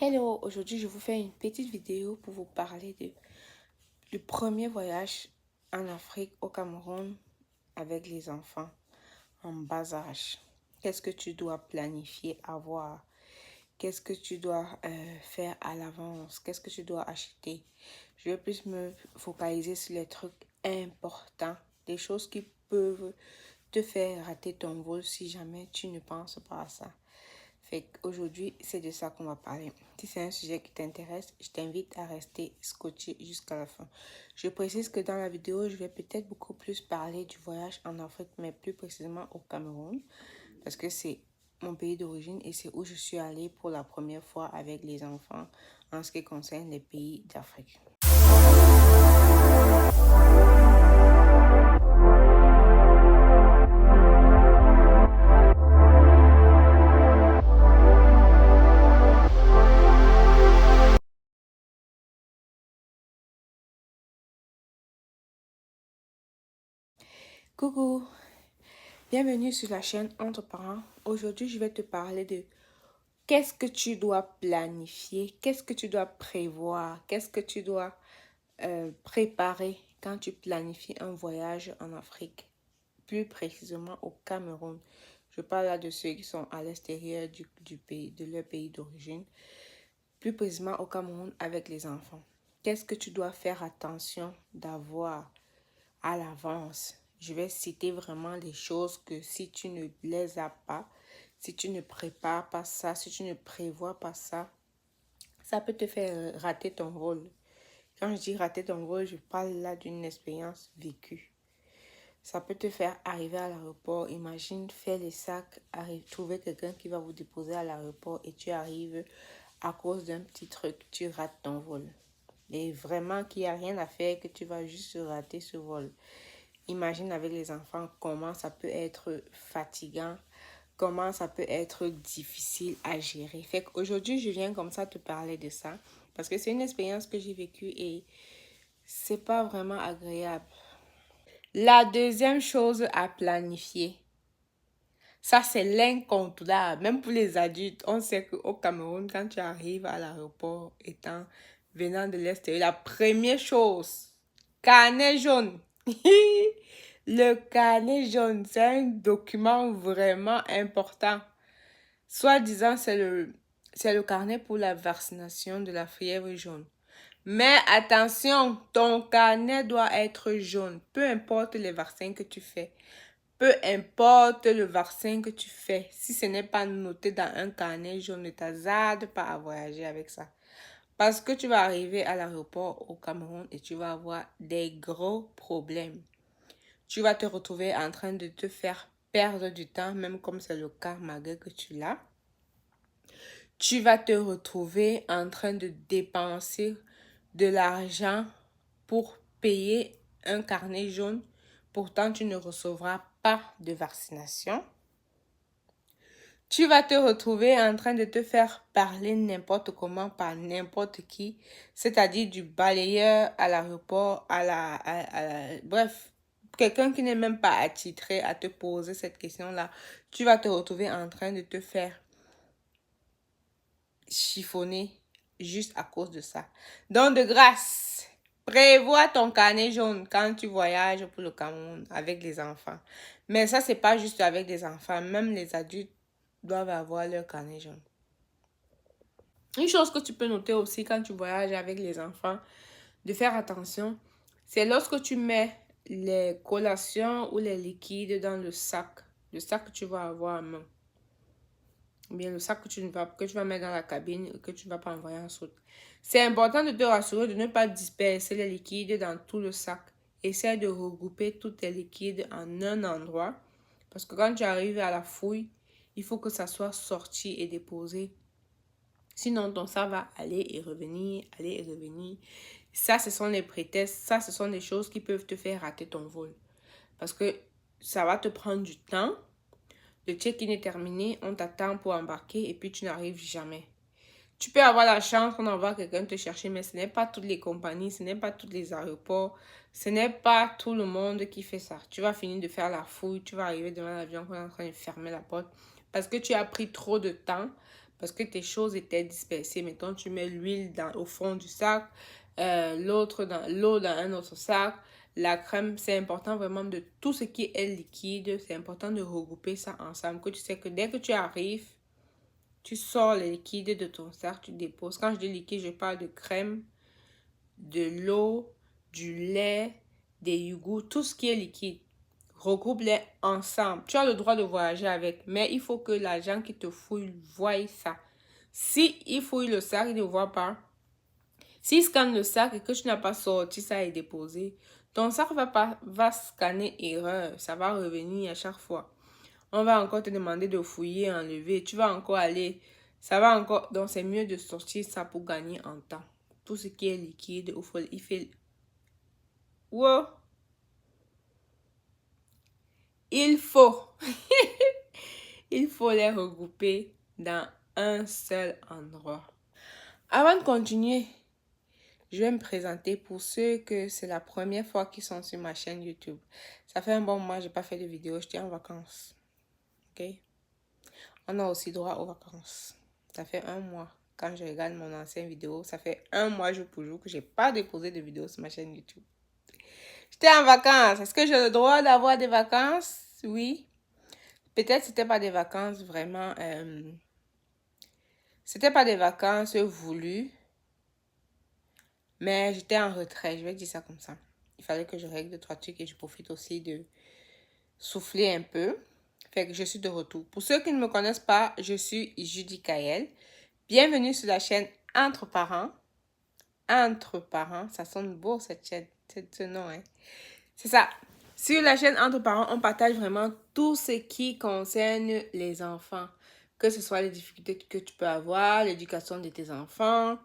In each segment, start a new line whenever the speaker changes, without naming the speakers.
Hello, aujourd'hui je vous fais une petite vidéo pour vous parler du premier voyage en Afrique, au Cameroun, avec les enfants en bas âge. Qu'est-ce que tu dois planifier, avoir? Qu'est-ce que tu dois faire à l'avance? Qu'est-ce que tu dois acheter? Je vais plus me focaliser sur les trucs importants, des choses qui peuvent te faire rater ton vol si jamais tu ne penses pas à ça. Fait qu'aujourd'hui, c'est de ça qu'on va parler. Si c'est un sujet qui t'intéresse, je t'invite à rester scotché jusqu'à la fin. Je précise que dans la vidéo, je vais peut-être beaucoup plus parler du voyage en Afrique, mais plus précisément au Cameroun, parce que c'est mon pays d'origine et c'est où je suis allée pour la première fois avec les enfants en ce qui concerne les pays d'Afrique. Coucou, bienvenue sur la chaîne Entre Parents. Aujourd'hui, je vais te parler de qu'est-ce que tu dois planifier, qu'est-ce que tu dois prévoir, qu'est-ce que tu dois préparer quand tu planifies un voyage en Afrique, plus précisément au Cameroun. Je parle là de ceux qui sont à l'extérieur du pays, de leur pays d'origine, plus précisément au Cameroun avec les enfants. Qu'est-ce que tu dois faire attention d'avoir à l'avance? Je vais citer vraiment les choses que si tu ne les as pas, si tu ne prépares pas ça, si tu ne prévois pas ça, ça peut te faire rater ton vol. Quand je dis rater ton vol, je parle là d'une expérience vécue. Ça peut te faire arriver à l'aéroport. Imagine faire les sacs, trouver quelqu'un qui va vous déposer à l'aéroport et tu arrives à cause d'un petit truc, tu rates ton vol. Et vraiment qu'il n'y a rien à faire, que tu vas juste rater ce vol. Imagine avec les enfants comment ça peut être fatigant, comment ça peut être difficile à gérer. Fait qu'aujourd'hui, je viens comme ça te parler de ça parce que c'est une expérience que j'ai vécue et c'est pas vraiment agréable. La deuxième chose à planifier, ça c'est l'incontournable. Même pour les adultes, on sait qu'au Cameroun, quand tu arrives à l'aéroport venant de l'extérieur, la première chose, carnet jaune. Le carnet jaune, c'est un document vraiment important. Soi-disant, c'est le carnet pour la vaccination de la fièvre jaune. Mais attention, ton carnet doit être jaune. Peu importe les vaccins que tu fais. Peu importe le vaccin que tu fais. Si ce n'est pas noté dans un carnet jaune, ne t'hasarde pas à voyager avec ça. Parce que tu vas arriver à l'aéroport au Cameroun et tu vas avoir des gros problèmes. Tu vas te retrouver en train de te faire perdre du temps, même comme c'est le cas malgré que tu l'as. Tu vas te retrouver en train de dépenser de l'argent pour payer un carnet jaune. Pourtant, tu ne recevras pas de vaccination. Tu vas te retrouver en train de te faire parler n'importe comment par n'importe qui, c'est-à-dire du balayeur à l'aéroport, bref, quelqu'un qui n'est même pas attitré à te poser cette question-là. Tu vas te retrouver en train de te faire chiffonner juste à cause de ça. Donc, de grâce, prévois ton carnet jaune quand tu voyages pour le Cameroun avec les enfants. Mais ça, c'est pas juste avec les enfants. Même les adultes doivent avoir leur carnet jaune. Une chose que tu peux noter aussi quand tu voyages avec les enfants, de faire attention, c'est lorsque tu mets les collations ou les liquides dans le sac que tu vas avoir en main. Bien le sac que tu vas mettre dans la cabine et que tu ne vas pas envoyer en saute. C'est important de te rassurer de ne pas disperser les liquides dans tout le sac. Essaie de regrouper tous tes liquides en un endroit. Parce que quand tu arrives à la fouille, il faut que ça soit sorti et déposé. Sinon, ton sac va aller et revenir, aller et revenir. Ça, ce sont les prétextes. Ça, ce sont des choses qui peuvent te faire rater ton vol. Parce que ça va te prendre du temps. Le check-in est terminé, on t'attend pour embarquer et puis tu n'arrives jamais. Tu peux avoir la chance qu'on envoie quelqu'un te chercher, mais ce n'est pas toutes les compagnies, ce n'est pas tous les aéroports, ce n'est pas tout le monde qui fait ça. Tu vas finir de faire la fouille, tu vas arriver devant l'avion qu'on est en train de fermer la porte parce que tu as pris trop de temps, parce que tes choses étaient dispersées. Maintenant, tu mets l'huile au fond du sac, l'eau dans un autre sac. La crème, c'est important vraiment de tout ce qui est liquide. C'est important de regrouper ça ensemble. Que tu sais que dès que tu arrives, tu sors les liquides de ton sac, tu déposes. Quand je dis liquide, je parle de crème, de l'eau, du lait, des yogourts, tout ce qui est liquide. Regroupe-les ensemble. Tu as le droit de voyager avec, mais il faut que l'agent qui te fouille voie ça. Si il fouille le sac, il ne voit pas. S'il scanne le sac et que tu n'as pas sorti ça et déposé, ton sac va scanner erreur. Ça va revenir à chaque fois. On va encore te demander de fouiller, enlever. Tu vas encore aller. Ça va encore. Donc, c'est mieux de sortir ça pour gagner en temps. Tout ce qui est liquide, il fait. Wow! Il faut. Il faut les regrouper dans un seul endroit. Avant de continuer, je vais me présenter pour ceux que c'est la première fois qu'ils sont sur ma chaîne YouTube. Ça fait un bon moment que je n'ai pas fait de vidéo. J'étais en vacances. Ok? On a aussi droit aux vacances. Ça fait un mois. Quand je regarde mon ancienne vidéo, ça fait un mois jour pour jour que je n'ai pas déposé de vidéo sur ma chaîne YouTube. J'étais en vacances. Est-ce que j'ai le droit d'avoir des vacances? Oui. Peut-être c'était pas des vacances vraiment... c'était pas des vacances voulues. Mais j'étais en retrait. Je vais dire ça comme ça. Il fallait que je règle 2-3 trucs et je profite aussi de souffler un peu. Fait que je suis de retour. Pour ceux qui ne me connaissent pas, je suis Judy Kael. Bienvenue sur la chaîne Entre Parents. Entre Parents, ça sonne beau cette chaîne, ce nom, hein. C'est ça. Sur la chaîne Entre Parents, on partage vraiment tout ce qui concerne les enfants. Que ce soit les difficultés que tu peux avoir, l'éducation de tes enfants,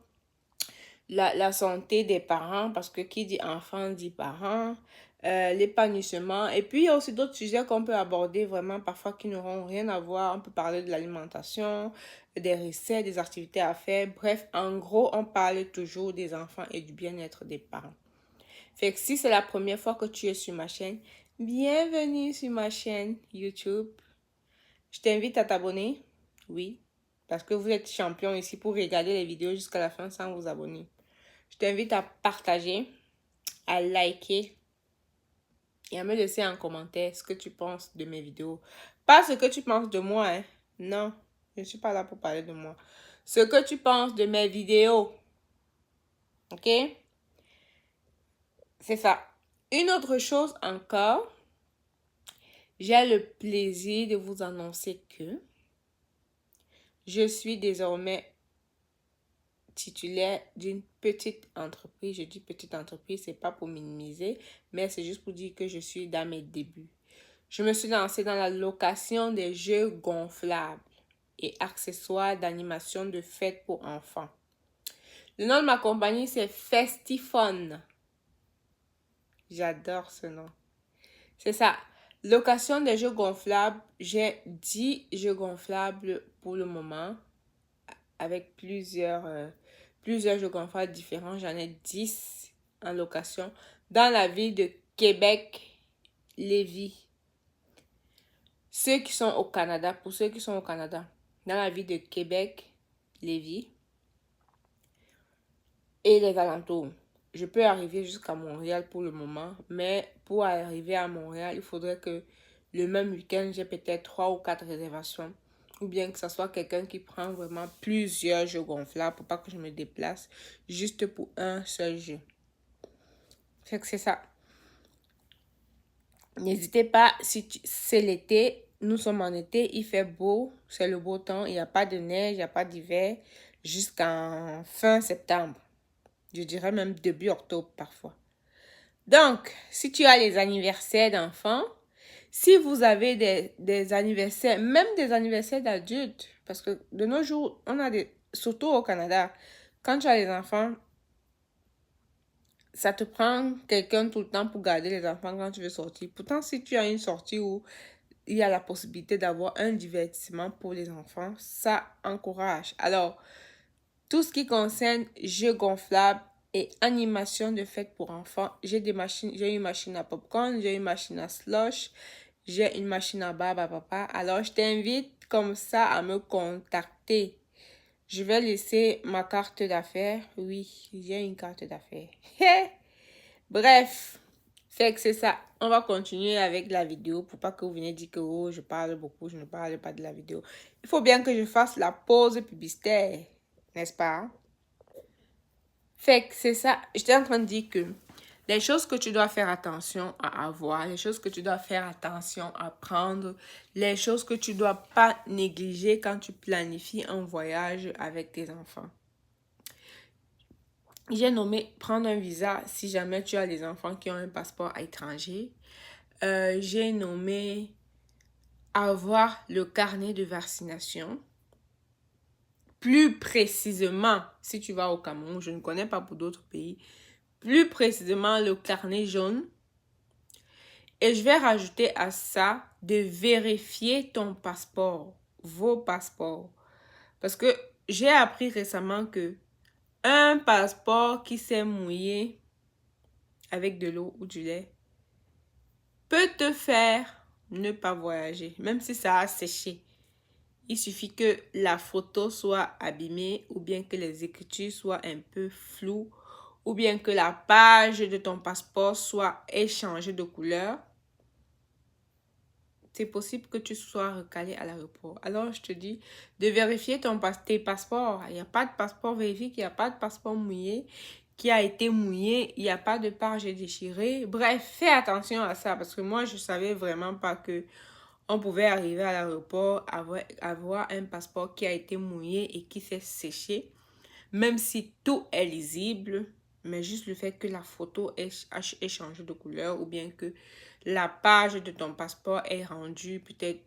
la santé des parents, parce que qui dit enfant dit parents, l'épanouissement. Et puis, il y a aussi d'autres sujets qu'on peut aborder vraiment parfois qui n'auront rien à voir. On peut parler de l'alimentation, des recettes, des activités à faire. Bref, en gros, on parle toujours des enfants et du bien-être des parents. Fait que si c'est la première fois que tu es sur ma chaîne, bienvenue sur ma chaîne YouTube. Je t'invite à t'abonner. Oui, parce que vous êtes champion ici pour regarder les vidéos jusqu'à la fin sans vous abonner. Je t'invite à partager, à liker et à me laisser en commentaire ce que tu penses de mes vidéos. Pas ce que tu penses de moi, hein. Non, je ne suis pas là pour parler de moi. Ce que tu penses de mes vidéos. Ok? C'est ça. Une autre chose encore. J'ai le plaisir de vous annoncer que je suis désormais titulaire d'une petite entreprise. Je dis petite entreprise, c'est pas pour minimiser, mais c'est juste pour dire que je suis dans mes débuts. Je me suis lancée dans la location des jeux gonflables et accessoires d'animation de fête pour enfants. Le nom de ma compagnie, c'est Festifun. J'adore ce nom. C'est ça. Location des jeux gonflables. J'ai 10 jeux gonflables pour le moment avec plusieurs jeux gonflables différents. J'en ai 10 en location dans la ville de Québec, Lévis. Ceux qui sont au Canada, pour ceux qui sont au Canada, dans la ville de Québec, Lévis et les alentours. Je peux arriver jusqu'à Montréal pour le moment, mais pour arriver à Montréal, il faudrait que le même week-end, j'ai peut-être 3 ou 4 réservations. Ou bien que ce soit quelqu'un qui prend vraiment plusieurs jeux gonflables pour pas que je me déplace juste pour un seul jeu. Fait que c'est ça. N'hésitez pas, si c'est l'été, nous sommes en été, il fait beau, c'est le beau temps, il n'y a pas de neige, il n'y a pas d'hiver, jusqu'en fin septembre. Je dirais même début octobre parfois. Donc, si tu as les anniversaires d'enfants, si vous avez des anniversaires, même des anniversaires d'adultes, parce que de nos jours, on a surtout au Canada, quand tu as les enfants, ça te prend quelqu'un tout le temps pour garder les enfants quand tu veux sortir. Pourtant, si tu as une sortie où il y a la possibilité d'avoir un divertissement pour les enfants, ça encourage. Alors, tout ce qui concerne jeux gonflables et animation de fête pour enfants, j'ai une machine à popcorn, j'ai une machine à slush, j'ai une machine à barbe à papa. Alors, je t'invite comme ça à me contacter. Je vais laisser ma carte d'affaires. Oui, j'ai une carte d'affaires. Bref, fait que c'est ça. On va continuer avec la vidéo pour pas que vous venez dire que oh, je parle beaucoup, je ne parle pas de la vidéo. Il faut bien que je fasse la pause publicitaire, n'est-ce pas? Fait que c'est ça. J'étais en train de dire que les choses que tu dois faire attention à avoir, les choses que tu dois faire attention à prendre, les choses que tu dois pas négliger quand tu planifies un voyage avec tes enfants. J'ai nommé prendre un visa si jamais tu as des enfants qui ont un passeport à étranger. J'ai nommé avoir le carnet de vaccination. Plus précisément, si tu vas au Cameroun, je ne connais pas pour d'autres pays, plus précisément le carnet jaune. Et je vais rajouter à ça de vérifier ton passeport, vos passeports. Parce que j'ai appris récemment que un passeport qui s'est mouillé avec de l'eau ou du lait peut te faire ne pas voyager, même si ça a séché. Il suffit que la photo soit abîmée ou bien que les écritures soient un peu floues ou bien que la page de ton passeport soit échangée de couleur. C'est possible que tu sois recalé à l'aéroport. Alors, je te dis de vérifier tes passeports. Il n'y a pas de passeport vérifié, il n'y a pas de passeport mouillé, qui a été mouillé, il n'y a pas de page déchirée. Bref, fais attention à ça parce que moi, je ne savais vraiment pas que on pouvait arriver à l'aéroport, avoir un passeport qui a été mouillé et qui s'est séché. Même si tout est lisible, mais juste le fait que la photo ait changé de couleur ou bien que la page de ton passeport est rendue peut-être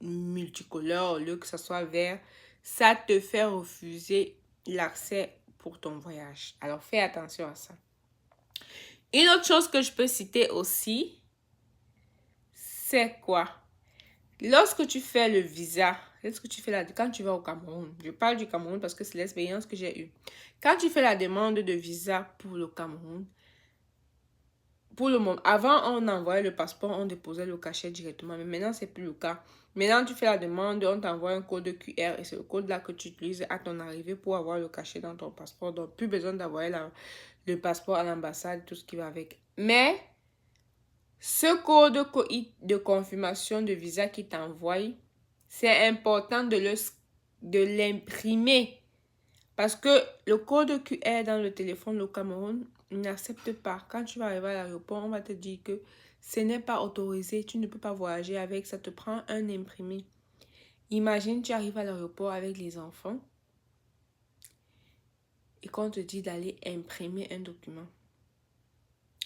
multicolore au lieu que ce soit vert, ça te fait refuser l'accès pour ton voyage. Alors, fais attention à ça. Une autre chose que je peux citer aussi, c'est quoi? Lorsque tu fais le visa, quand tu vas au Cameroun, je parle du Cameroun parce que c'est l'expérience que j'ai eue. Quand tu fais la demande de visa pour le Cameroun, pour le moment, avant on envoyait le passeport, on déposait le cachet directement, mais maintenant c'est plus le cas. Maintenant tu fais la demande, on t'envoie un code QR et c'est le code là que tu utilises à ton arrivée pour avoir le cachet dans ton passeport. Donc plus besoin d'envoyer le passeport à l'ambassade, tout ce qui va avec. Mais ce code de confirmation de visa qui t'envoie, c'est important de l'imprimer. Parce que le code QR dans le téléphone, le Cameroun, n'accepte pas. Quand tu vas arriver à l'aéroport, on va te dire que ce n'est pas autorisé. Tu ne peux pas voyager avec. Ça te prend un imprimé. Imagine, tu arrives à l'aéroport avec les enfants et qu'on te dit d'aller imprimer un document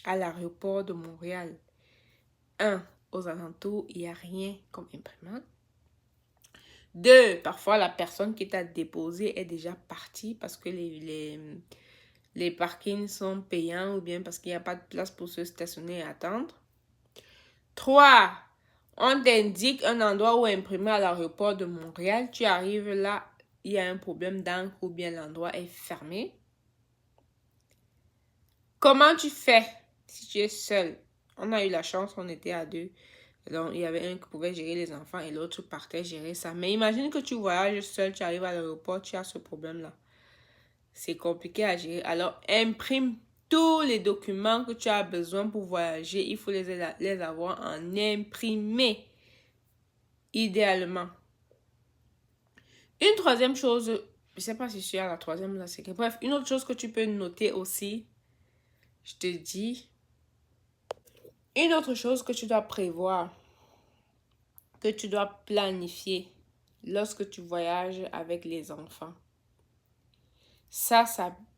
à l'aéroport de Montréal. Aux alentours, il n'y a rien comme imprimante. 2, parfois la personne qui t'a déposé est déjà partie parce que les parkings sont payants ou bien parce qu'il n'y a pas de place pour se stationner et attendre. 3, on t'indique un endroit où imprimer à l'aéroport de Montréal. Tu arrives là, il y a un problème d'encre ou bien l'endroit est fermé. Comment tu fais si tu es seul? On a eu la chance, on était à 2. Donc, il y avait un qui pouvait gérer les enfants et l'autre partait gérer ça. Mais imagine que tu voyages seul, tu arrives à l'aéroport, tu as ce problème-là. C'est compliqué à gérer. Alors, imprime tous les documents que tu as besoin pour voyager. Il faut les avoir en imprimé, idéalement. Une troisième chose, je ne sais pas si je suis à la troisième, là, c'est que bref, une autre chose que tu peux noter aussi, je te dis, une autre chose que tu dois prévoir, que tu dois planifier lorsque tu voyages avec les enfants. Ça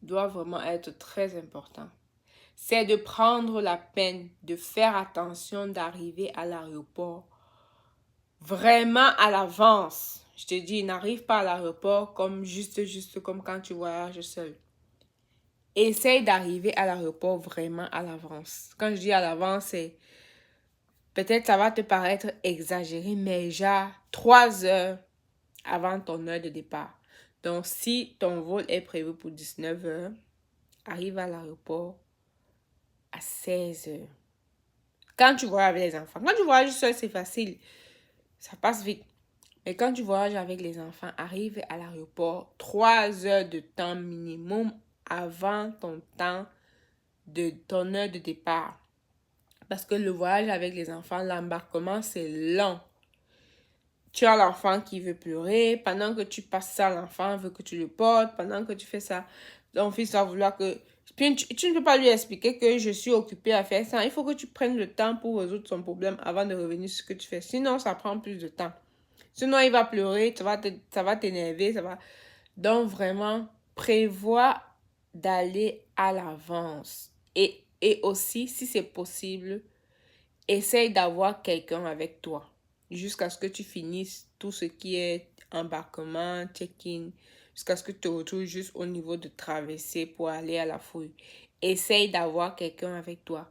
doit vraiment être très important. C'est de prendre la peine de faire attention d'arriver à l'aéroport vraiment à l'avance. Je te dis, n'arrive pas à l'aéroport comme juste comme quand tu voyages seul. Essaye d'arriver à l'aéroport vraiment à l'avance. Quand je dis à l'avance, c'est peut-être ça va te paraître exagéré, mais genre 3 heures avant ton heure de départ. Donc, si ton vol est prévu pour 19 heures, arrive à l'aéroport à 16 heures. Quand tu voyages avec les enfants. Quand tu voyages seul, c'est facile. Ça passe vite. Mais quand tu voyages avec les enfants, arrive à l'aéroport 3 heures de temps minimum avant ton heure de départ. Parce que le voyage avec les enfants, l'embarquement, c'est lent. Tu as l'enfant qui veut pleurer. Pendant que tu passes ça, l'enfant veut que tu le portes. Pendant que tu fais ça, ton fils va vouloir que... Puis tu ne peux pas lui expliquer que je suis occupée à faire ça. Il faut que tu prennes le temps pour résoudre son problème avant de revenir sur ce que tu fais. Sinon, ça prend plus de temps. Sinon, il va pleurer, ça va t'énerver, ça va... Donc, vraiment, prévois d'aller à l'avance. Et aussi, si c'est possible, essaye d'avoir quelqu'un avec toi jusqu'à ce que tu finisses tout ce qui est embarquement, check-in, jusqu'à ce que tu te retrouves juste au niveau de traversée pour aller à la fouille. Essaye d'avoir quelqu'un avec toi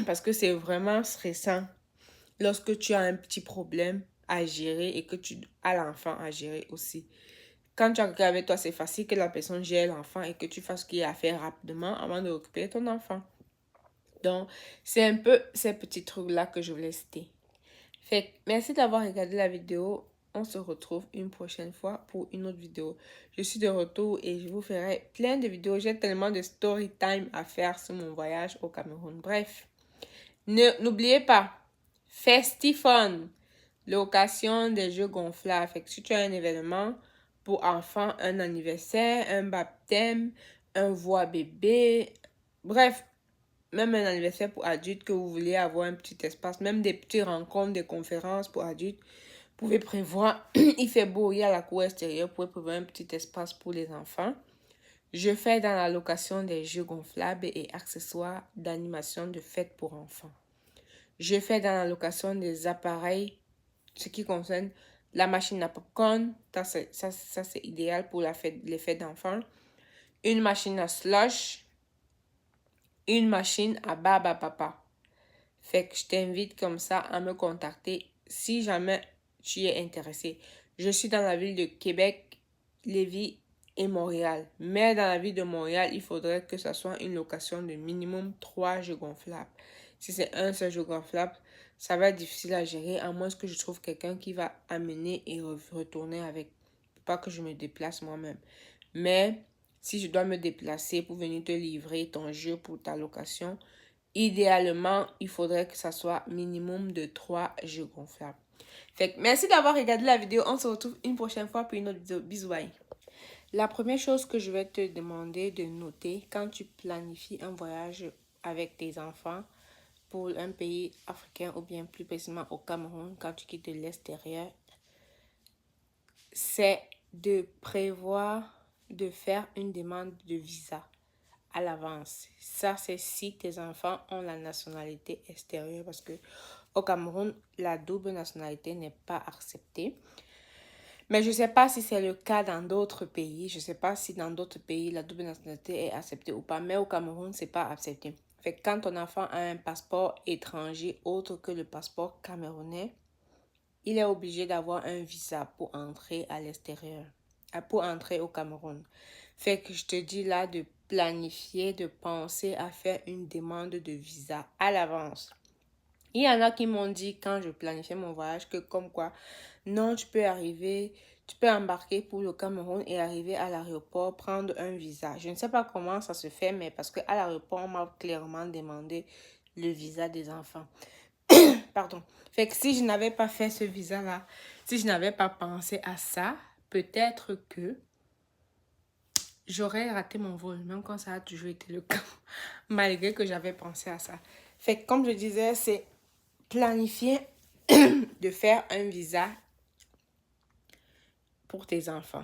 parce que c'est vraiment stressant lorsque tu as un petit problème à gérer et que tu as l'enfant à gérer aussi. Quand tu as quelqu'un avec toi, c'est facile que la personne gère l'enfant et que tu fasses ce qu'il y a à faire rapidement avant de récupérer ton enfant. Donc, c'est un peu ces petits trucs-là que je voulais citer. Fait que merci d'avoir regardé la vidéo. On se retrouve une prochaine fois pour une autre vidéo. Je suis de retour et je vous ferai plein de vidéos. J'ai tellement de story time à faire sur mon voyage au Cameroun. Bref, n'oubliez pas, Festifun, location des jeux gonflables. Fait que si tu as un événement pour enfants, un anniversaire, un baptême, un voix bébé, bref, même un anniversaire pour adultes que vous voulez avoir un petit espace, même des petites rencontres, des conférences pour adultes, vous pouvez prévoir, il fait beau, il y a la cour extérieure, vous pouvez prévoir un petit espace pour les enfants. Je fais dans la location des jeux gonflables et accessoires d'animation de fête pour enfants. Je fais dans la location des appareils, ce qui concerne la machine à popcorn, ça c'est idéal pour les fêtes d'enfants, une machine à slush, une machine à barbe à papa. Fait que je t'invite comme ça à me contacter si jamais tu es intéressé. Je suis dans la ville de Québec, Lévis et Montréal. Mais dans la ville de Montréal, il faudrait que ça soit une location de minimum 3 jeux gonflables. Si c'est un seul jeu gonflable, ça va être difficile à gérer à moins que je trouve quelqu'un qui va amener et retourner avec. Pas que je me déplace moi-même. Mais si je dois me déplacer pour venir te livrer ton jeu pour ta location, idéalement, il faudrait que ça soit minimum de 3 jeux gonflables. Fait que merci d'avoir regardé la vidéo. On se retrouve une prochaine fois pour une autre vidéo. Bisous, bye. La première chose que je vais te demander de noter quand tu planifies un voyage avec tes enfants pour un pays africain ou bien plus précisément au Cameroun quand tu quittes de l'extérieur, c'est de prévoir de faire une demande de visa à l'avance. Ça, c'est si tes enfants ont la nationalité extérieure parce que au Cameroun, la double nationalité n'est pas acceptée. Mais je ne sais pas si c'est le cas dans d'autres pays. Je ne sais pas si dans d'autres pays, la double nationalité est acceptée ou pas. Mais au Cameroun, ce n'est pas accepté. Fait que quand ton enfant a un passeport étranger autre que le passeport camerounais, il est obligé d'avoir un visa pour entrer à l'extérieur, pour entrer au Cameroun. Fait que je te dis là de planifier, de penser à faire une demande de visa à l'avance. Il y en a qui m'ont dit quand je planifiais mon voyage que comme quoi, non, tu peux embarquer pour le Cameroun et arriver à l'aéroport, prendre un visa. Je ne sais pas comment ça se fait, mais parce qu'à l'aéroport, on m'a clairement demandé le visa des enfants. Pardon. Fait que si je n'avais pas fait ce visa-là, si je n'avais pas pensé à ça, peut-être que j'aurais raté mon vol, même quand ça a toujours été le cas, malgré que j'avais pensé à ça. Fait que comme je disais, c'est planifier de faire un visa pour tes enfants.